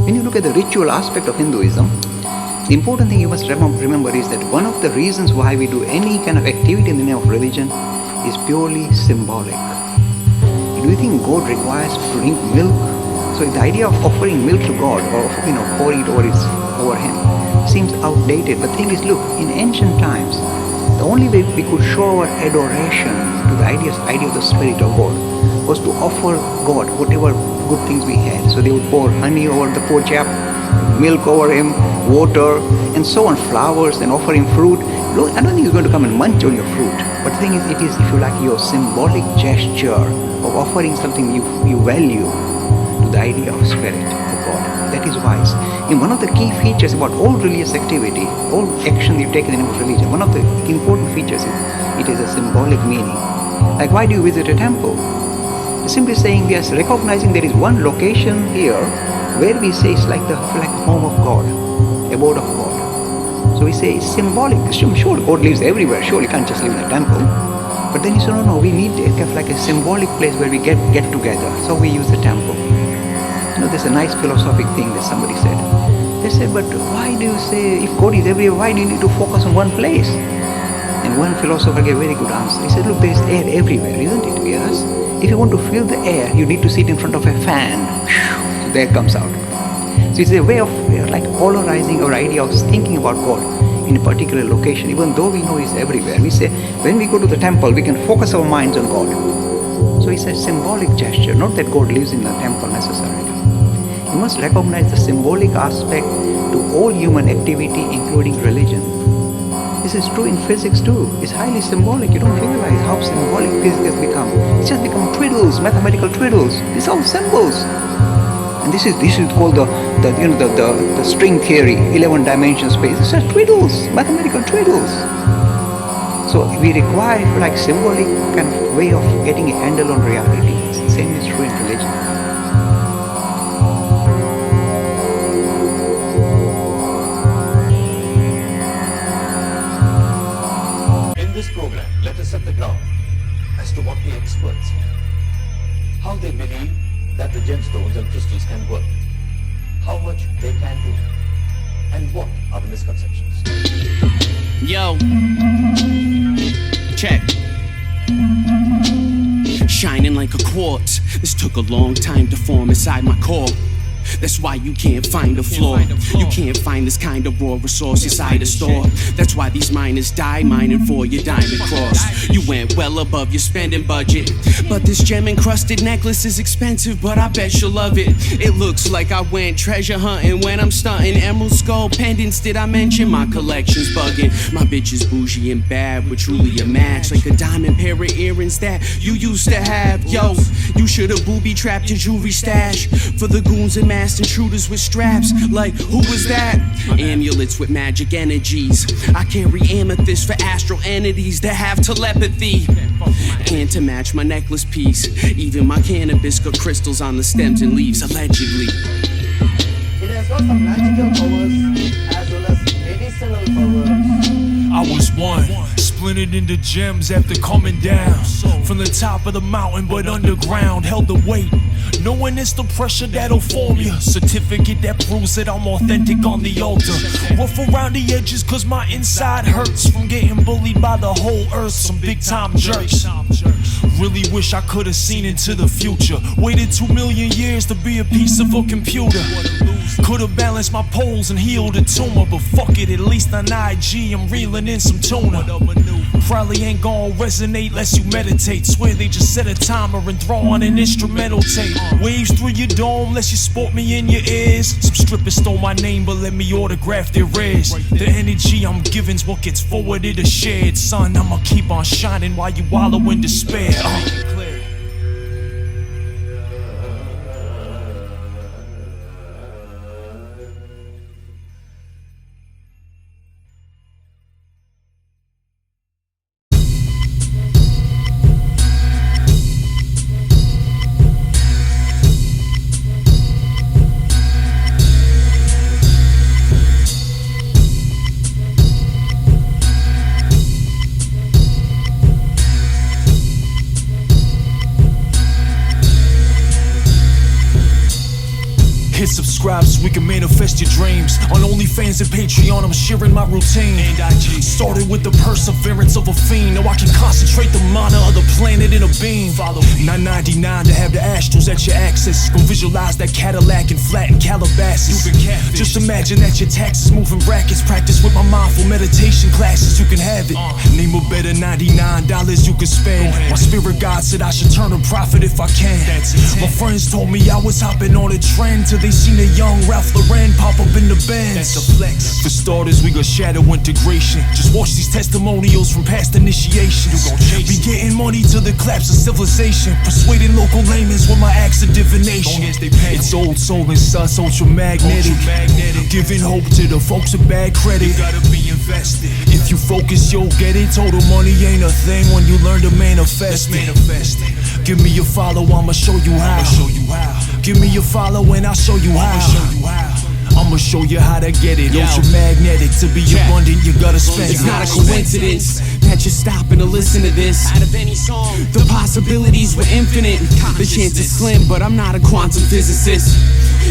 When you look at the ritual aspect of Hinduism, the important thing you must remember is that one of the reasons why we do any kind of activity in the name of religion is purely symbolic. Do you think God requires to drink milk? So the idea of offering milk to God or pouring it over Him seems outdated. But the thing is, look, in ancient times, the only way we could show our adoration to the idea of the Spirit of God was to offer God whatever good things we had. So they would pour honey over the poor chap, milk over him, water, and so on, flowers, and offer him fruit. Look, I don't think he's going to come and munch on your fruit. But the thing is, it is, if you like, your symbolic gesture of offering something you value to the idea of Spirit of God. That is wise. And one of the key features about all religious activity, all action you take in the name of religion, one of the important features is it has a symbolic meaning. Like, why do you visit a temple? It's simply saying we are recognizing there is one location here where we say it's like the home of God, abode of God. So we say it's symbolic. Sure, God lives everywhere. Sure, you can't just live in a temple. But then you say, no, we need a symbolic place where we get together. So we use the temple. There's a nice philosophic thing that somebody said. They said, but why do you say, if God is everywhere, why do you need to focus on one place? And one philosopher gave a very good answer. He said, look, there is air everywhere, isn't it? Yes. If you want to feel the air, you need to sit in front of a fan. So the air comes out. So it's a way of like polarizing our idea of thinking about God in a particular location, even though we know He's everywhere. We say, when we go to the temple, we can focus our minds on God. So it's a symbolic gesture, not that God lives in the temple necessarily. You must recognize the symbolic aspect to all human activity, including religion. This is true in physics too. It's highly symbolic. You don't realize how symbolic physics has become. It's just become twiddles, mathematical twiddles. These are all symbols. And this is called the string theory, 11-dimension space. It's just twiddles, mathematical twiddles. So we require, if you like, symbolic kind of way of getting a handle on reality. The same is true in religion. Set the ground as to what the experts say, how they believe that the gemstones and crystals can work, how much they can do, and what are the misconceptions. Yo, check. Shining like a quartz. This took a long time to form inside my core. That's why you can't find a flaw. You can't find this kind of raw resource inside a store. That's why these miners die mining for your diamond cross. You went well above your spending budget, but this gem encrusted necklace is expensive, but I bet you'll love it. It looks like I went treasure hunting when I'm stunting. Emerald skull pendants, did I mention? My collection's bugging. My bitch is bougie and bad, but truly a match, like a diamond pair of earrings that you used to have. Yo, you should've booby trapped your jewelry stash for the goons and masked intruders with straps. Like, who was that? Amulets with magic energies. I carry amethyst for astral entities that have telepathy. And to match my necklace piece, even my cannabis got crystals on the stems and leaves, allegedly. It has got some magical powers as well as medicinal powers. I was one, splintered into gems after coming down from the top of the mountain, but underground, held the weight, knowing it's the pressure that'll form you. Certificate that proves that I'm authentic on the altar. Rough around the edges cause my inside hurts from getting bullied by the whole earth, some big time jerks. Really wish I could have seen into the future. Waited 2 million years to be a piece of a computer. Could have balanced my poles and healed a tumor, but fuck it, at least on IG I'm reeling in some tuna. Probably ain't gon' resonate less you meditate. Swear they just set a timer and throw on an instrumental tape. Waves through your dome, lest you sport me in your ears. Some strippers stole my name, but let me autograph their ears. The energy I'm giving's what gets forwarded or shared. Son, I'ma keep on shining while you wallow in despair. Hit subscribe so we can manifest your dreams. On OnlyFans and Patreon, I'm sharing my routine. And IG started with the perseverance of a fiend. Now I can concentrate the mana of the planet in a beam. Follow me. $9.99 to have the astrals at your access. Go visualize that Cadillac and flatten Calabasas. Just imagine that your taxes moving brackets. Practice with my mindful meditation classes. You can have it. Name a better $99 you can spend. My spirit God said I should turn a profit if I can. My friends told me I was hopping on a trend till they seen a young Ralph Lauren pop up in the Benz. That's a flex. For starters, we got shadow integration. Just watch these testimonials from past initiations. Be getting money to the collapse of civilization. Persuading local laymen with my acts of divination. It's old soul and sus, ultra magnetic. Giving hope to the folks with bad credit. You gotta be invested. If you focus, you'll get it. Total money ain't a thing when you learn to manifest it. Give me a follow, I'ma show you how. Give me a follow and I'll show you how. I'ma show you how to get it. Ultra magnetic, to be abundant, you gotta spend it. It's not a coincidence that you're stopping to listen to this. Out of any song, the possibilities were infinite. The chance is slim, but I'm not a quantum physicist.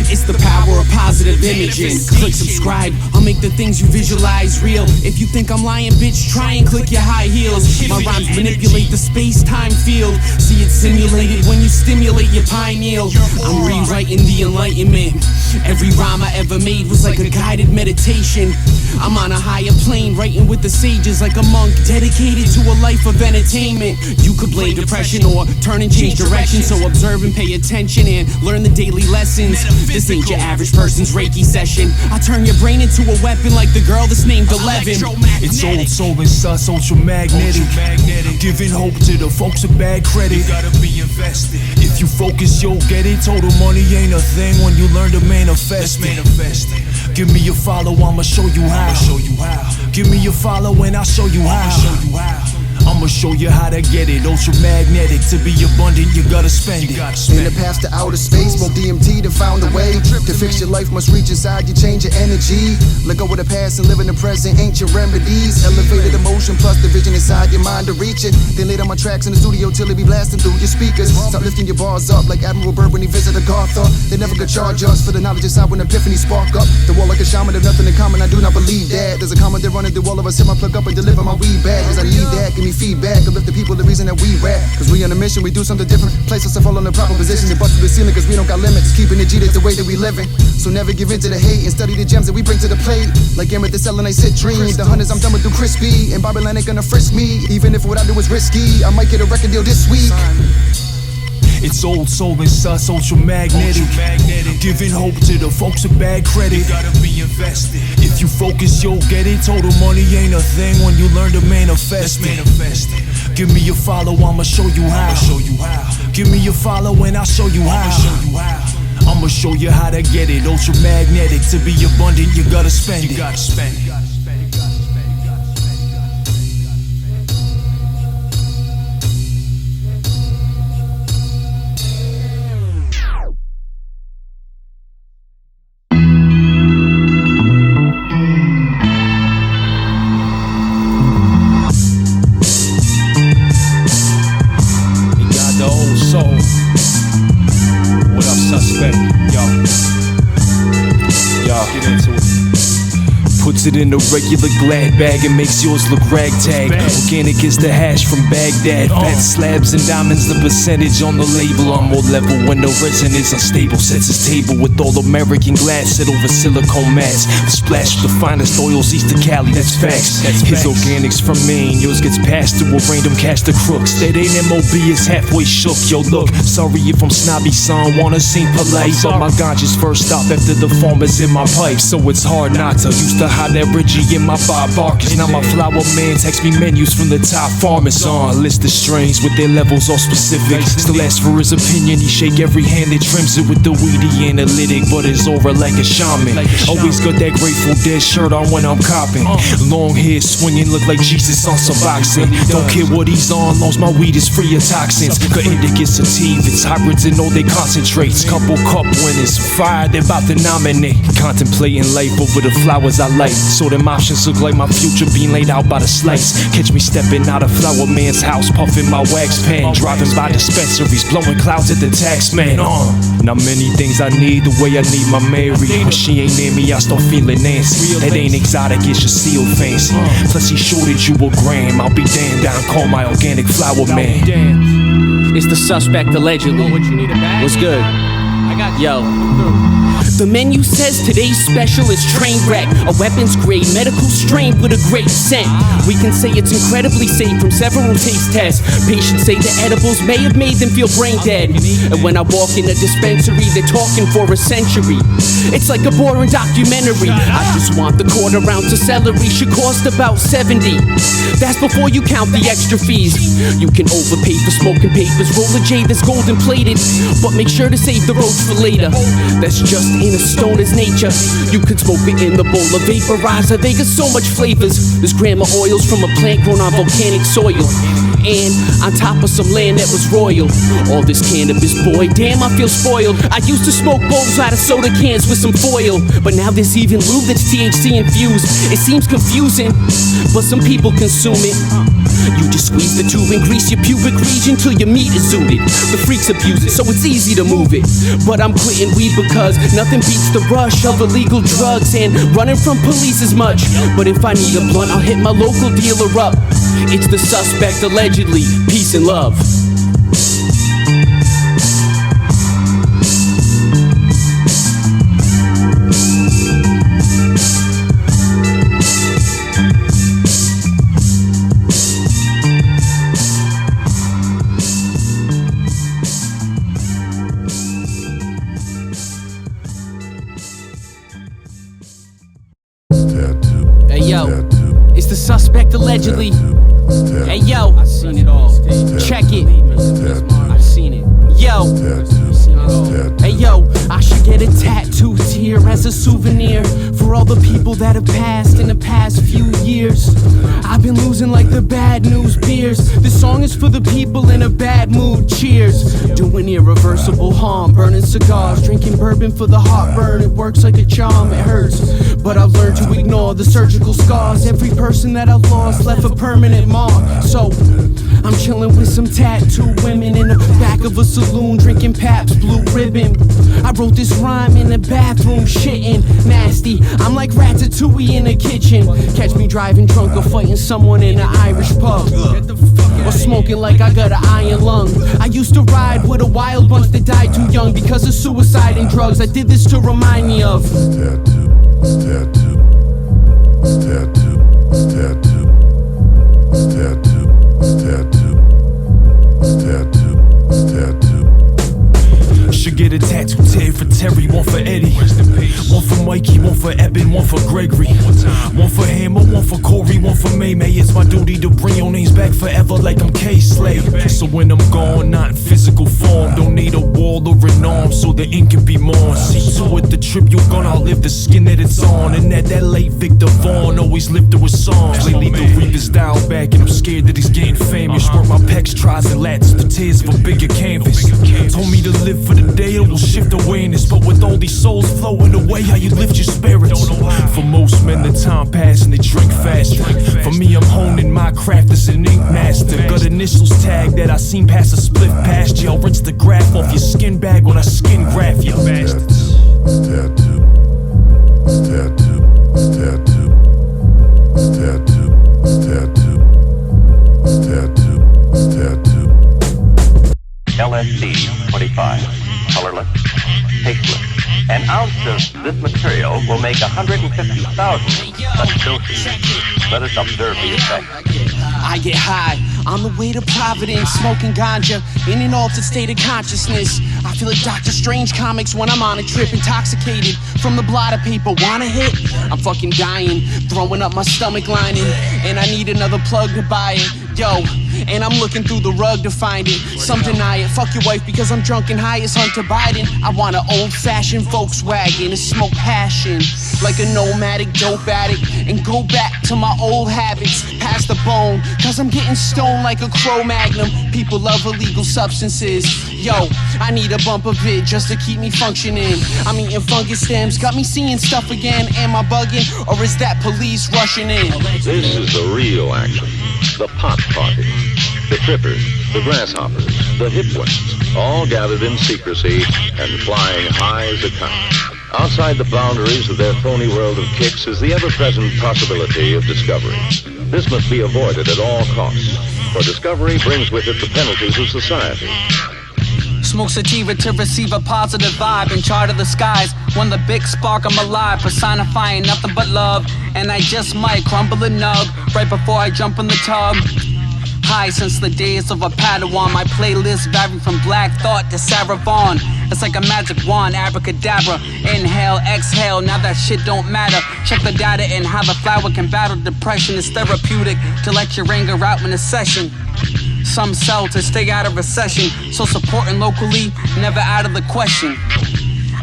It's the power of positive imaging. Click subscribe, I'll make the things you visualize real. If you think I'm lying, bitch, try and click your high heels. My rhymes manipulate the space-time field. See it simulated when you stimulate your pineal. I'm rewriting the enlightenment. Every rhyme I ever made was like a guided meditation. I'm on a higher plane, writing with the sages like a monk, dedicated to a life of entertainment. You could blame depression or turn and change direction. So observe and pay attention and learn the daily lessons. This ain't your average person's Reiki session. I turn your brain into a weapon like the girl that's named 11. It's old soul and sus, ultra magnetic. Giving hope to the folks with bad credit. You gotta be invested. If you focus, you'll get it. Total money ain't a thing when you learn to manifest it. Give me a follow, I'ma show you how. Give me a follow and I'll show you how. I'ma show you how to get it. Ultra magnetic, to be abundant, you gotta spend it. In the path to outer space, smoke DMT to found a way to fix your life. Must reach inside you, change your energy. Let go of the past and live in the present. Ain't your remedies. Elevated emotion plus the vision inside your mind to reach it. Then laid on my tracks in the studio till it be blasting through your speakers. Start lifting your bars up like Admiral Byrd when he visited Gartha. They never could charge us for the knowledge inside when epiphany spark up. The wall like a shaman, there's nothing in common. I do not believe that. There's a comment that running through all of us. Hit my plug up and deliver my weed back. Cause I need that. Give me feedback, uplift the people, the reason that we rap. Cause we on a mission, we do something different. Place us to fall in the proper position and bust through the ceiling cause we don't got limits. Keeping it G, that's the way that we living. So never give in to the hate and study the gems that we bring to the plate. Like amethyst, selenite, citrine. The hunters I'm done with do crispy. And Babylon ain't gonna frisk me. Even if what I do is risky, I might get a record deal this week. It's old soul and sus, ultra magnetic. Giving hope to the folks with bad credit. You gotta be invested. If you focus, you'll get it. Total money ain't a thing when you learn to manifest it. Give me a follow, I'ma show you how. Give me a follow and I'll show you how. I'ma show you how to get it. Ultra magnetic, to be abundant, you gotta spend it. Puts it in a regular glad bag and makes yours look ragtag. Organic is the hash from Baghdad. Fat slabs and diamonds, the percentage on the label. I'm more level when the resin is unstable. Sets his table with all American glass set over silicone mats. Splash with the finest oils east of Cali, that's facts. His organics from Maine, yours gets passed to a random cast of crooks. That ain't MOB, is halfway shook. Yo look, sorry if I'm snobby, son, wanna seem polite, but my ganja's first stop after the farmer's in my pipe. So it's hard not to. Used to hide that Reggie in my Bob Barkers. Now my flower man text me menus from the top farmers on. List of strains with their levels all specific. Still ask for his opinion, he shake every hand that trims it with the weedy analytic, but it's over like a shaman. Always got that Grateful Dead shirt on when I'm copping. Long hair swinging, look like Jesus on some boxing. Don't care what he's on, long as my weed is free of toxins. Got indica sativa, it's hybrids and all they concentrates. Couple cup winners, fire they about to nominate. Contemplating life over the flowers I like. light. So them options look like my future being laid out by the slice. Catch me stepping out of Flower Man's house, puffing my wax pen, driving by dispensaries, blowing clouds at the tax man. Not many things I need the way I need my Mary. When she ain't near me, I start feeling Nancy. That ain't exotic, it's just sealed fancy. Plus he shorted you a gram. I'll be damned, I call my organic flower man. It's the suspect allegedly. What's good? Yo. The menu says today's special is train wreck, a weapons grade medical strain with a great scent. We can say it's incredibly safe from several taste tests. Patients say the edibles may have made them feel brain dead. And when I walk in a dispensary, they're talking for a century. It's like a boring documentary. I just want the quarter ounce of celery, should cost about 70. That's before you count the extra fees. You can overpay for smoking papers, roll a J that's golden plated, but make sure to save the roach for later. That's just in a stoner's nature. You could smoke it in the bowl of vaporizer. They got so much flavors. There's grandma oils from a plant grown on volcanic soil, and on top of some land that was royal. All this cannabis, boy, damn, I feel spoiled. I used to smoke bowls out of soda cans with some foil, but now there's even lube that's THC infused. It seems confusing, but some people consume it. You just squeeze the tube and grease your pubic region till your meat is zooted. The freaks abuse it, so it's easy to move it. But I'm quitting weed because nothing beats the rush of illegal drugs and running from police as much. But if I need a blunt, I'll hit my local dealer up. It's the suspect allegedly. Peace and love. It's the suspect allegedly. Hey yo, I've seen it all. Check it. I've seen it. Yo. Hey yo, I should get a tattoo here as a souvenir for all the people that have passed in the past few years. I've been losing like the bad news beers. This song is for the people in a bad mood. Cheers. Doing irreversible harm, burning cigars, drinking bourbon for the heartburn. It works like a charm, it hurts, but I've learned to ignore the surgical scars. Every person that I've lost left a permanent mark. So I'm chilling with some tattooed women in the back of a saloon, drinking Pabst Blue Ribbon. I wrote this rhyme in the bathroom, shitting nasty. I'm like Ratatouille in the kitchen. Catch me driving drunk or fighting someone in an Irish pub, or smoking like I got an iron lung. I used to ride with a wild bunch that died too young because of suicide and drugs. I did this to remind me of Should get a tattoo tag for Terry, one for Eddie, one for Mikey, one for Eben, one for Gregory, one for Hammer, one for Corey, one for May May. It's my duty to bring your names back forever like I'm K-Slave. So when I'm gone, not in physical form, don't need a wall or an arm so the ink can be mourned. See to it, the trip you're gonna outlive the skin that it's on. And that late Victor Vaughn always lifted with songs. Lately the Reaper's dialed back and I'm scared that he's getting famous. Work my pecs, tries and lats, the tears of a bigger canvas. Told me to live for the day, it will shift awareness. But with all these souls flowing away, how you lift your spirits? For most men, the time passes and they drink faster. For me, I'm honing my craft as an ink master. Got initials tagged that I seen pass a split past you. I'll rinse the graph off your skin bag when I skin graph you bastards. LSD 25, colorless, tasteless. An ounce of this material will make 150,000 such doses. Let us observe the effect. I get high on the way to Providence, smoking ganja in an altered state of consciousness. I feel like Doctor Strange comics when I'm on a trip, intoxicated from the blotter paper. Want a hit? I'm fucking dying, throwing up my stomach lining, and I need another plug to buy it. Yo, and I'm looking through the rug to find it. Some deny it, fuck your wife because I'm drunk and high as Hunter Biden. I want an old-fashioned Volkswagen to smoke passion like a nomadic dope addict, and go back to my old habits, past the bone, cause I'm getting stoned like a Cro-Magnum. People love illegal substances. Yo, I need a bump of it just to keep me functioning. I'm eating fungus stems, got me seeing stuff again. Am I bugging, or is that police rushing in? This is the real action. The pot party. The trippers, the grasshoppers, the hip ones, all gathered in secrecy and flying high as a kite. Outside the boundaries of their phony world of kicks is the ever-present possibility of discovery. This must be avoided at all costs, for discovery brings with it the penalties of society. Smoke sativa to receive a positive vibe in chart of the skies. When the big spark, I'm alive, personifying nothing but love. And I just might crumble a nub right before I jump in the tub. High since the days of a Padawan. My playlist vary from Black Thought to Sarah Vaughan. It's like a magic wand, abracadabra. Inhale, exhale, now that shit don't matter. Check the data and how the flower can battle depression. It's therapeutic to let your anger out in a session. Some sell to stay out of recession, so supporting locally, never out of the question.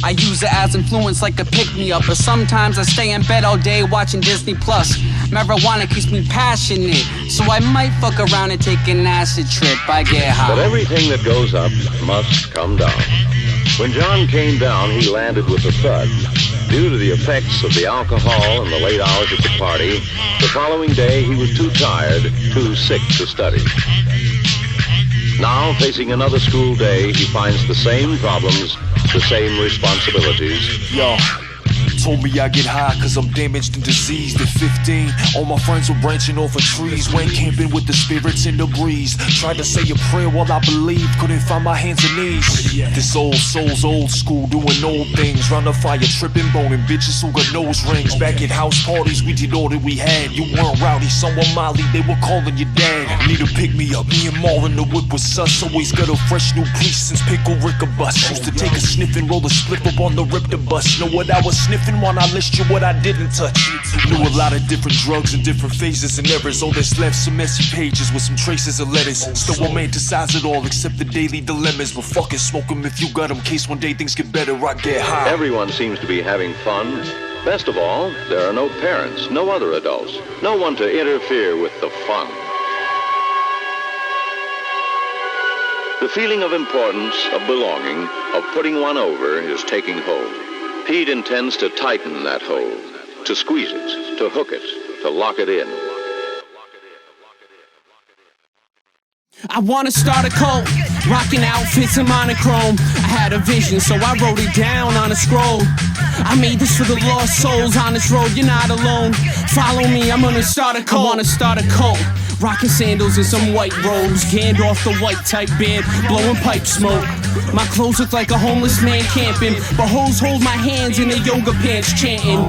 I use it as influence like a pick-me-up, but sometimes I stay in bed all day watching Disney Plus. Marijuana keeps me passionate, so I might fuck around and take an acid trip. I get high. But everything that goes up must come down. When John came down, he landed with a thud. Due to the effects of the alcohol and the late hours at the party, the following day he was too tired, too sick to study. Now, facing another school day, he finds the same problems, the same responsibilities. Yo, told me I get high cause I'm damaged and diseased. At 15, all my friends were branching off of trees. Went camping with the spirits in the breeze. Tried to say a prayer while I believed, couldn't find my hands and knees. This old soul's old school, doing old things. Round the fire, tripping, boning bitches who got nose rings. Back at house parties, we did all that we had. You weren't rowdy, someone Molly, they were calling you dad. Need a pick me up, me and Maul in the whip was sus. Always got a fresh new piece since Pickle Rick a bus. Used to take a sniff and roll a split up on the rip the bus. Know what I was sniffing when I list you what I didn't touch. Knew a lot of different drugs and different phases and errors. All that's left some messy pages with some traces of letters. Still romanticize it all except the daily dilemmas. But fucking smoke them if you got them, case one day things get better, I get high. Everyone seems to be having fun. Best of all, there are no parents, no other adults, no one to interfere with the fun. The feeling of importance, of belonging, of putting one over is taking hold. Pete intends to tighten that hold, to squeeze it, to hook it, to lock it in. I wanna start a cult, rocking outfits in monochrome. I had a vision, so I wrote it down on a scroll. I made this for the lost souls on this road, you're not alone. Follow me, I'm gonna start a cult. I wanna start a cult, rocking sandals and some white robes. Gandalf the white type beard, blowing pipe smoke. My clothes look like a homeless man camping, but hoes hold my hands in their yoga pants chanting.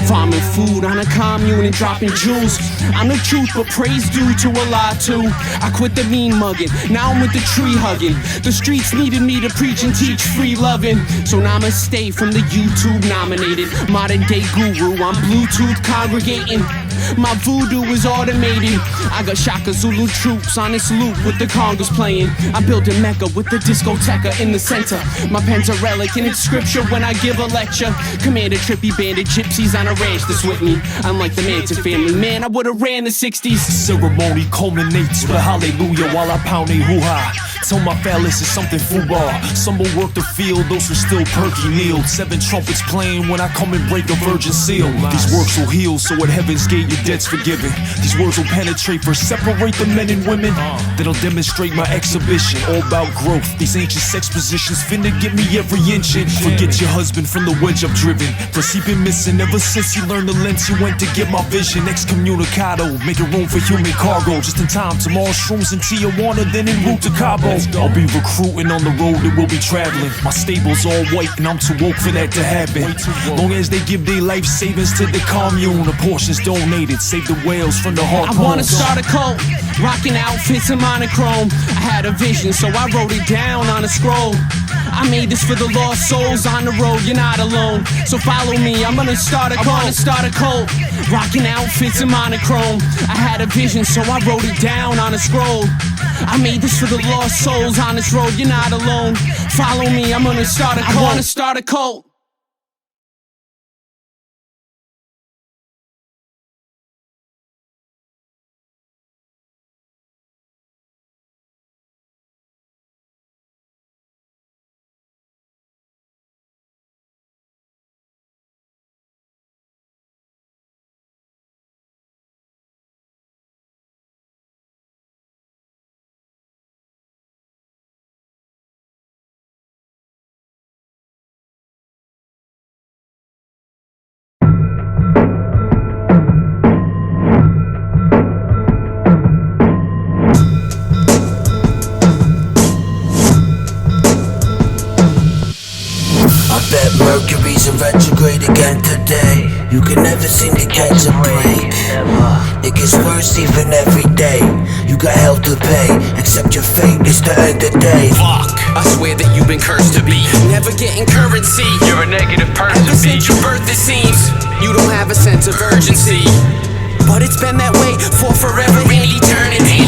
Farming food on a commune and dropping jewels. I'm the truth, but praise due to a lie too. I quit the mean mugging, now I'm with the tree hugging. The streets needed me to preach and teach free loving. So namaste from the YouTube nominated modern day guru. I'm Bluetooth congregating. My voodoo is automated. I got Shaka Zulu troops on this loop with the congas playing. I built a Mecca with the discoteca in the center. My pen's a relic and it's scripture when I give a lecture. Commander trippy bandit gypsies on a ranch that's with me. I'm like the Manson family, man, I would've ran the 60s. Ceremony culminates with a hallelujah while I pound a hoo-ha. Tell my phallus is something football. Some will work the field, those who still perky kneel. 7 trumpets playing when I come and break a virgin seal. These works will heal, so at heaven's gate your debt's forgiven. These words will penetrate, first separate the men and women. That'll demonstrate my exhibition, all about growth. These ancient sex positions finna get me every inch in. Forget your husband from the wedge I've driven. Plus he been missing ever since he learned the lens he went to get my vision. Excommunicado, making room for human cargo. Just in time, tomorrow shrooms in Tijuana, then en route to Cabo. I'll be recruiting on the road that we'll be traveling. My stable's all white and I'm too woke for that to happen. Long as they give their life savings to the commune, a portion's donated, save the whales from the hard I wanna start a cult, rocking outfits in monochrome. I had a vision, so I wrote it down on a scroll. I made this for the lost souls on the road, you're not alone. So follow me, I'm gonna start a cult. I wanna start a cult, rocking outfits in monochrome. I had a vision, so I wrote it down on a scroll. I made this for the lost souls on this road. You're not alone. Follow me, I'm gonna start a cult. I wanna start a cult. Mercury's in retrograde again today. You can never seem to catch a break. It gets worse even every day. You got hell to pay, except your fate is to end the day. Fuck, I swear that you've been cursed to be never getting currency. You're a negative person. Ever since your birth it seems you don't have a sense of urgency. But it's been that way for forever and eternity.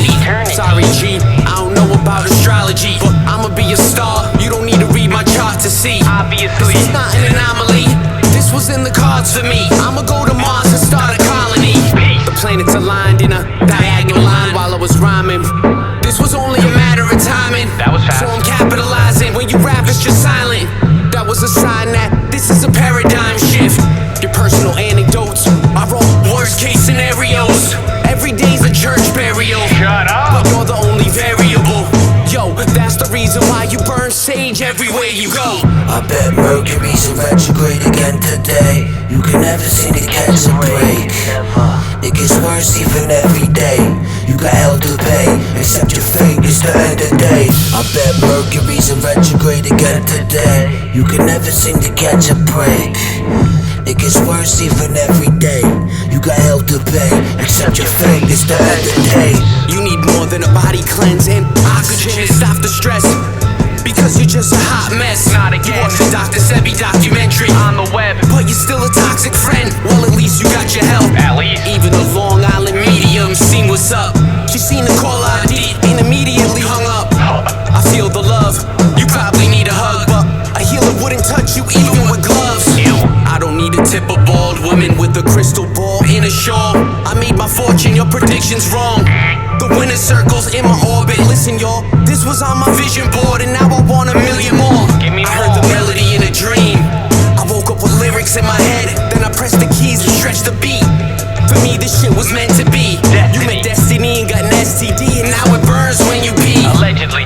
Sorry G, I don't know about astrology, but I'ma be a star. You don't need to read my chart to see. Obviously, this is not an anomaly. This was in the cards for me. I'ma go to Mars and start a colony. The planets aligned in a diagonal line while I was rhyming. This was only a matter of timing. That was fast. So I'm capitalizing. When you rap, it's just silent. That was a sign that this is a paradigm shift. Your personal anecdotes, I wrote worst case scenarios. Every day's a church burial. Shut up. But you're the only variable. Yo, that's the reason why you burn sage everywhere you go. I bet Mercury's in retrograde again today. You can never seem to catch a break. It gets worse even every day. You got hell to pay, except your fate is to end the day. I bet Mercury's in retrograde again today. You can never seem to catch a break. It gets worse even every day. You got hell to pay, except your fate is to end the day. You need more than a body cleanse and oxygen to stop the stress, because you're just a hot mess. Not again. You watch the Dr. Sebi documentary on the web, but you're still a toxic friend. Well, at least you got your help. At least. Even the Long Island medium seen what's up. She seen the call ID and immediately hung up. I feel the love. You probably need a hug, but a healer wouldn't touch you even with gloves. I don't need a tip of bald woman with a crystal ball in a shawl. I made my fortune, your prediction's wrong. The winner circles in my orbit. Listen, y'all, this was on my vision board, and now I want a million more. I heard the melody in a dream. I woke up with lyrics in my head, then I pressed the keys and stretched the beat. For me, this shit was meant to be. You met destiny and got an STD, and now it burns when you pee. Allegedly.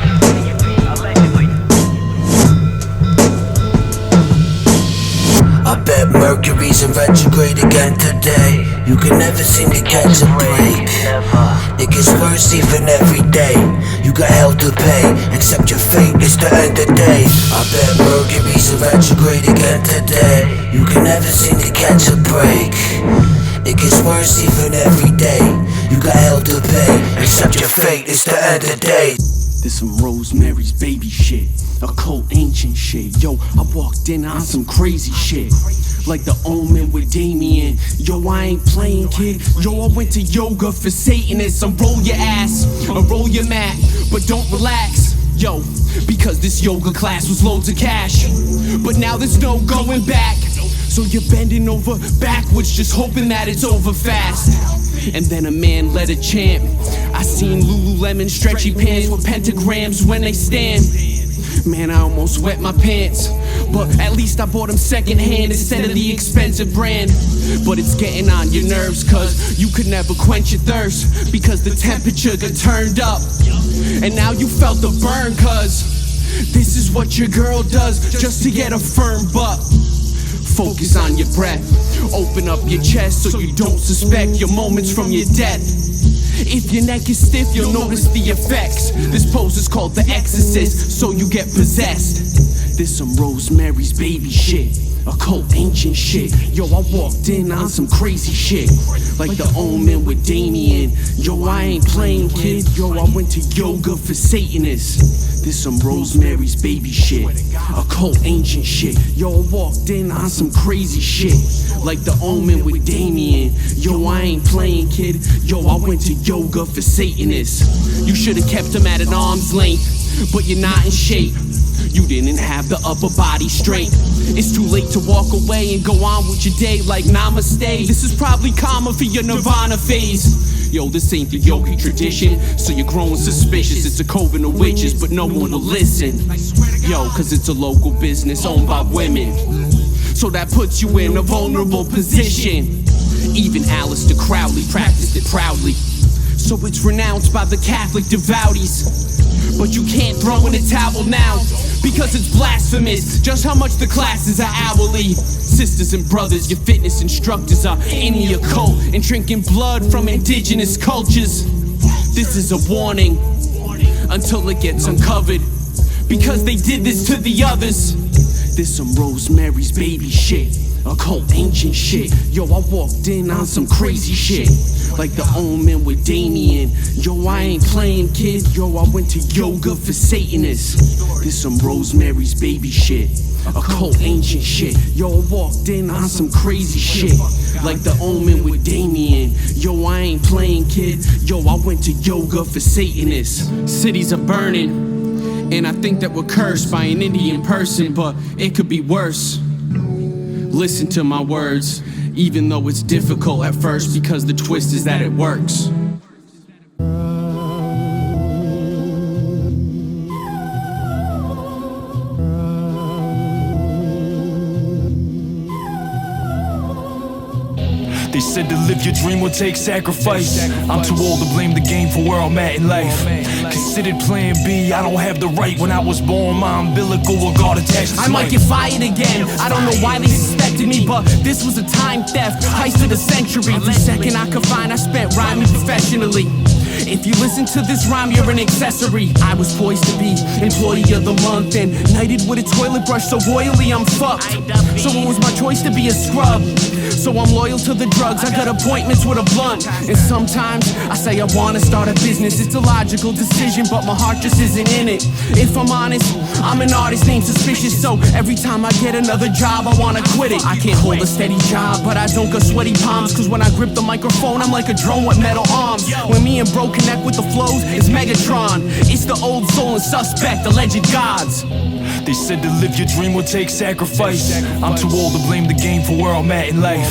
I bet Mercury's in retrograde again today. You can never seem to catch a break. It gets worse even every day. You got hell to pay, except your fate is to end the day. I bet Mercury's in retrograde again today. You can never seem to catch a break. It gets worse even every day. You got hell to pay, except your fate is to end the day. This some Rosemary's Baby shit, occult ancient shit. Yo, I walked in on some crazy shit, like the Omen with Damien. Yo, I ain't playing, kid. Yo, I went to yoga for Satanists. Unroll your ass, unroll your mat, but don't relax. Yo, because this yoga class was loads of cash, but now there's no going back. So you're bending over backwards, just hoping that it's over fast. And then a man led a chant. I seen Lululemon stretchy pants with pentagrams when they stand. Man, I almost wet my pants, but at least I bought them secondhand instead of the expensive brand. But it's getting on your nerves, cause you could never quench your thirst, because the temperature got turned up. And now you felt the burn, cause this is what your girl does just to get a firm butt. Focus on your breath, open up your chest so you don't suspect your moments from your death. If your neck is stiff, you'll notice the effects. This pose is called The Exorcist, so you get possessed. This some Rosemary's Baby shit, occult ancient shit. Yo, I walked in on some crazy shit, like the omen with Damien. Yo, I ain't playing, kid. Yo, I went to yoga for Satanists. This some Rosemary's Baby shit, occult ancient shit. Yo, I walked in on some crazy shit, like the omen with Damien. Yo, I ain't playing, kid. Yo, I went to yoga for Satanists. You should've kept them at an arm's length, but you're not in shape. You didn't have the upper body straight. It's too late to walk away and go on with your day like namaste. This is probably karma for your nirvana phase. Yo, this ain't the yogi tradition, so you're growing suspicious. It's a coven of witches, but no one will listen. Yo, cause it's a local business owned by women, so that puts you in a vulnerable position. Even Aleister Crowley practiced it proudly, so it's renounced by the Catholic devotees. But you can't throw in the towel now, because it's blasphemous just how much the classes are hourly. Sisters and brothers, your fitness instructors are in the occult and drinking blood from indigenous cultures. This is a warning until it gets uncovered, because they did this to the others. This some Rosemary's Baby shit, occult ancient shit. Yo, I walked in on some crazy shit, like the omen with Damien. Yo, I ain't playing, kid. Yo, I went to yoga for Satanists. This some Rosemary's Baby shit, occult ancient shit. Yo, I walked in on some crazy shit, like the omen with Damien. Yo, I ain't playing, kid. Yo, I went to yoga for Satanists. Cities are burning, and I think that we're cursed by an Indian person, but it could be worse. Listen to my words, even though it's difficult at first, because the twist is that it works. They said to live your dream will take sacrifice. I'm too old to blame the game for where I'm at in life. Considered plan B, I don't have the right. When I was born, my umbilical will guard attached to I might get fired again. I don't know why they suspected me, but this was a time theft, heist of the century. Every second I could find, I spent rhyming professionally. If you listen to this rhyme, you're an accessory. I was poised to be employee of the month and knighted with a toilet brush so royally I'm fucked. So it was my choice to be a scrub, so I'm loyal to the drugs. I got appointments with a blunt, and sometimes I say I wanna start a business. It's a logical decision, but my heart just isn't in it. If I'm honest, I'm an artist named Suspicious, so every time I get another job, I wanna quit it. I can't hold a steady job, but I don't got sweaty palms, cause when I grip the microphone, I'm like a drone with metal arms. When me and bro connect with the flows, it's Megatron. It's the old soul and suspect, alleged gods. They said to live your dream will take sacrifice. I'm too old to blame the game for where I'm at in life.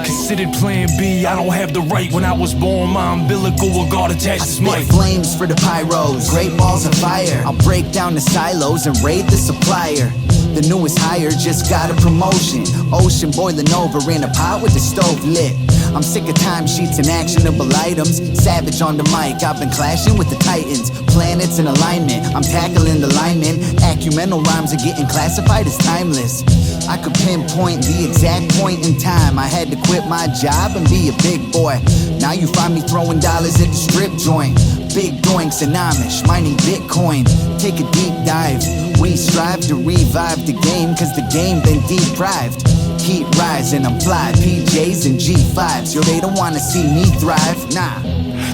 Considered plan B, I don't have the right. When I was born, my umbilical will guard attached to my flames for the pyros, great balls of fire. I'll break down the silos and raid the supplier. The newest hire just got a promotion. Ocean boiling over in a pot with the stove lit. I'm sick of timesheets and actionable items. Savage on the mic, I've been clashing with the titans. Planets in alignment, I'm tackling the linemen. Acumental rhymes are getting classified as timeless. I could pinpoint the exact point in time I had to quit my job and be a big boy. Now you find me throwing dollars at the strip joint. Big doinks and Amish, mining Bitcoin. Take a deep dive. We strive to revive the game, cause the game been deprived. Keep rising, I'm fly, PJs and G5s. Yo, they don't wanna see me thrive, nah.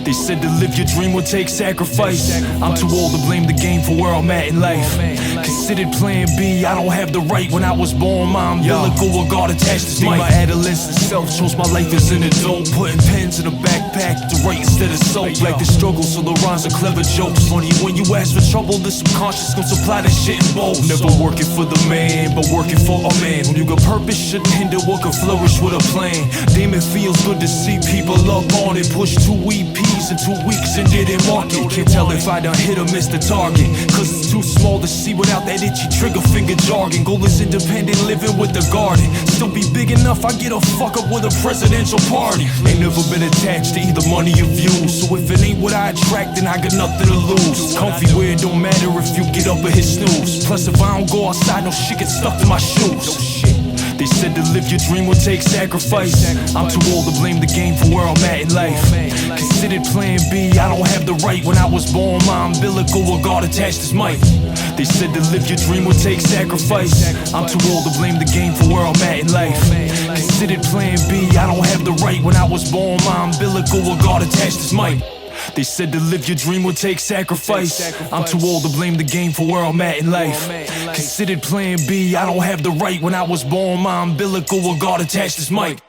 They said to live your dream will take sacrifice. I'm too old to blame the game for where I'm at in life. Considered plan B, I don't have the right. When I was born, my umbilical will guard attached to my adolescent self. Chose my life as an adult, putting pens in a backpack to write instead of soap. Like the struggle, so the rhymes are clever jokes. Funny when you ask for trouble, the subconscious gon' supply that shit in both. Never working for the man, but working for a man. When you got purpose, shouldn't hinder what can flourish with a plan. Damn, it feels good to see people up on it. Push 2 EPs in 2 weeks and didn't mark it. Can't tell if I done hit or missed the target, cause it's too small to see without that itchy trigger finger jargon. Goal is independent living with the garden. Still be big enough, I get a fuck up with a presidential party. Ain't never been attached to either money or views, so if it ain't what I attract, then I got nothing to lose. Comfy where it don't matter if you get up or hit snooze. Plus if I don't go outside, no shit gets stuck to my shoes. They said to live your dream will take sacrifice. I'm too old to blame the game for where I'm at in life. Considered plan B, I don't have the right. When I was born, my umbilical with God attached as mic. They said to live your dream will take sacrifice. I'm too old to blame the game for where I'm at in life. Considered plan B, I don't have the right. When I was born, my umbilical with God attached as mic. They said to live your dream will take sacrifice. I'm too old to blame the game for where I'm at in life. Considered plan B, I don't have the right. When I was born, my umbilical with God attached as mic.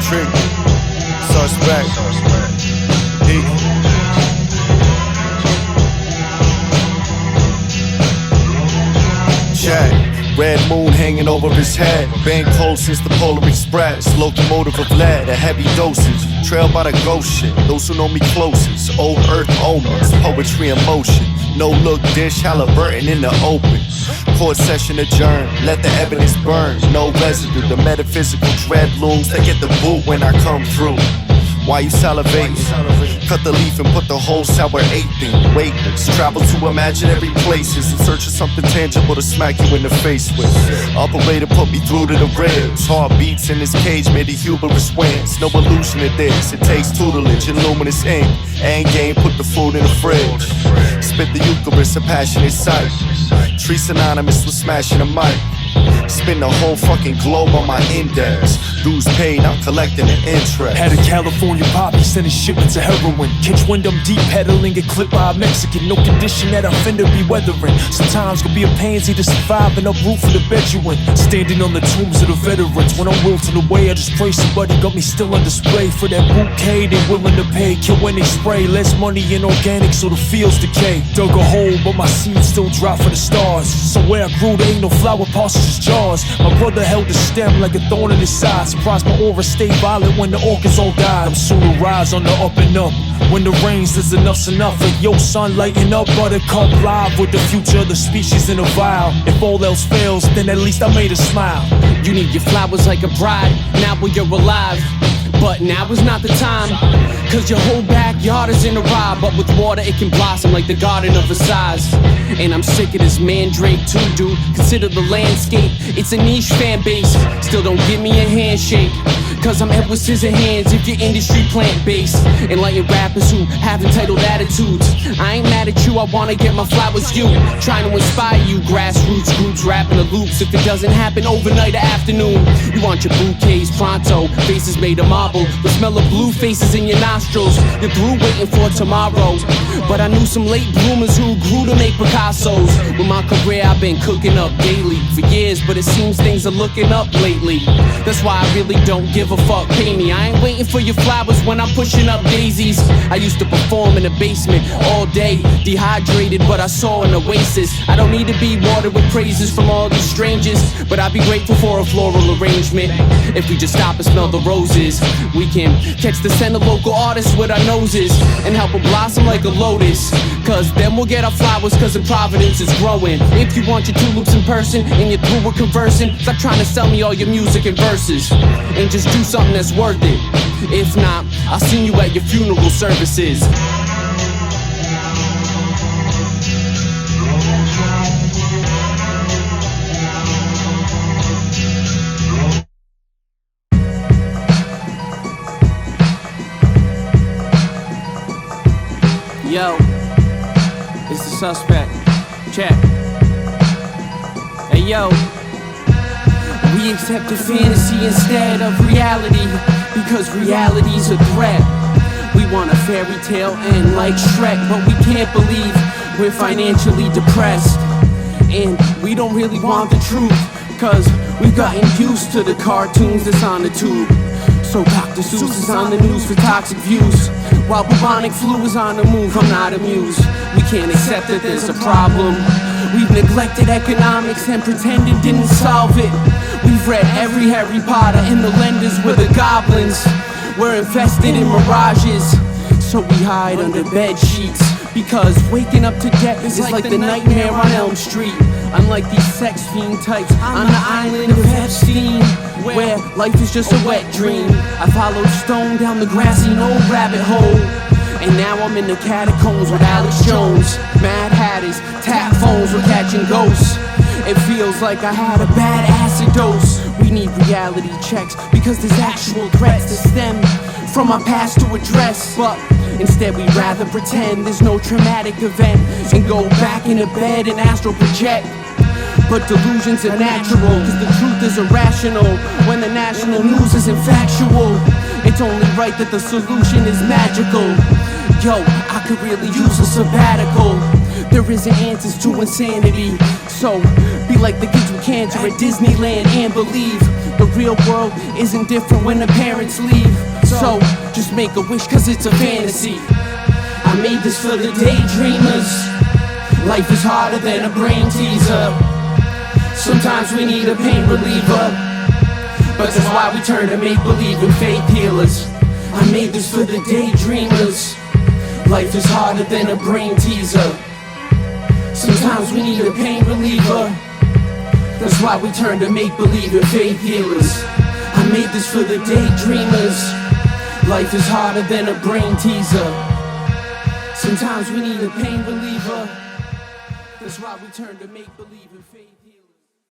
Trick, suspect, Check. Red moon hanging over his head. Been cold since the Polar Express. Locomotive of lead, a heavy dosage. Trailed by the ghost shit. Those who know me closest. Old earth omens, poetry in motion. No look dish, Halliburton in the open. Court session adjourned, let the evidence burn. No residue, the metaphysical dread looms. They get the boot when I come through. Why you salivating? Cut the leaf and put the whole sour eighth in. Weightless, travel to imaginary places in search of something tangible to smack you in the face with. Operator put me through to the ribs. Heartbeats in this cage made a hubris wins. No illusion of this, it takes tutelage and luminous ink. End game, put the food in the fridge. Spit the Eucharist, a passionate sight. Tree synonymous with smashing a mic. Spin the whole fucking globe on my index. Dues paid, I'm collecting the interest. Had a California poppy sending shipments of heroin. Catch wind, I'm deep pedaling, get clipped by a Mexican. No condition that I'm finna be weathering. Sometimes could be a pansy to survive and uproot for the bed you in. Standing on the tombs of the veterans. When I'm wilting away, I just pray somebody got me still on display. For that bouquet, they willing to pay. Kill when they spray, less money in organic so the fields decay. Dug a hole, but my seeds still drop for the stars. So where I grew, there ain't no flower pots, just jars. My brother held the stem like a thorn in his side. Surprised my aura stayed violent when the orchids all died. I'm soon to rise on the up and up. When the rain says enough's enough. Like yo son, lighten up, buttercup. Live with the future of the species in a vial. If all else fails, then at least I made a smile. You need your flowers like a bride, now when you're alive. But now is not the time, cause your whole backyard is in a rye. But with water it can blossom like the garden of Versailles. And I'm sick of this mandrake too, dude. Consider the landscape, it's a niche fan base. Still don't give me a handshake, cause I'm Edward Scissorhands if your industry plant-based. Enlightened rappers who have entitled attitudes. I ain't mad at you, I wanna get my flowers you. Trying to inspire you, grassroots groups rapping the loops. If it doesn't happen overnight or afternoon, you want your bouquets pronto, faces made of marble. The smell of blue faces in your nostrils. You're through waiting for tomorrow. But I knew some late bloomers who grew to make Picassos. With my career I've been cooking up daily for years, but it seems things are looking up lately. That's why I really don't give a fuck, pay me. I ain't waiting for your flowers when I'm pushing up daisies. I used to perform in the basement all day, dehydrated but I saw an oasis. I don't need to be watered with praises from all these strangers, but I'd be grateful for a floral arrangement. If we just stop and smell the roses, we can catch the scent of local artists with our noses and help them blossom like a lotus. Cause then we'll get our flowers, cause in Providence is growing. If you want your tulips in person and you're through with conversing, stop trying to sell me all your music and verses and just do something that's worth it. If not, I'll see you at your funeral services. Yo, it's the suspect. Check. Hey yo, we accept a fantasy instead of reality, because reality's a threat. We want a fairy tale end like Shrek, but we can't believe we're financially depressed. And we don't really want the truth, cause we've gotten used to the cartoons that's on the tube. So Dr. Seuss is on the news for toxic views, while bubonic flu is on the move. I'm not amused. We can't accept that there's a problem. We've neglected economics and pretended didn't solve it. We've read every Harry Potter and the lenders were the goblins. We're infested in mirages, so we hide under bed sheets, because waking up to death is like the nightmare on Elm Street. Unlike these sex fiend types on the island of Epstein, where life is just a wet dream. I followed stone down the grassy old rabbit hole, and now I'm in the catacombs with Alex Jones. Mad Hatters, tap phones, we're catching ghosts. It feels like I had a bad acid dose. We need reality checks because there's actual threats that stem from our past to address. But instead we'd rather pretend there's no traumatic event and go back into bed and astral project. But delusions are natural, cause the truth is irrational when the national news isn't factual. It's only right that the solution is magical. Yo, I could really use a sabbatical. There isn't answers to insanity, so be like the kids with cancer at Disneyland and believe the real world isn't different when the parents leave. So just make a wish cause it's a fantasy. I made this for the daydreamers. Life is harder than a brain teaser. Sometimes we need a pain reliever, but that's why we turn to make-believe and faith healers. I made this for the daydreamers. Life is harder than a brain teaser. Sometimes we need a pain reliever, that's why we turn to make-believe and faith healers. I made this for the daydreamers. Life is harder than a brain teaser. Sometimes we need a pain reliever, that's why we turn to make-believe and faith healers.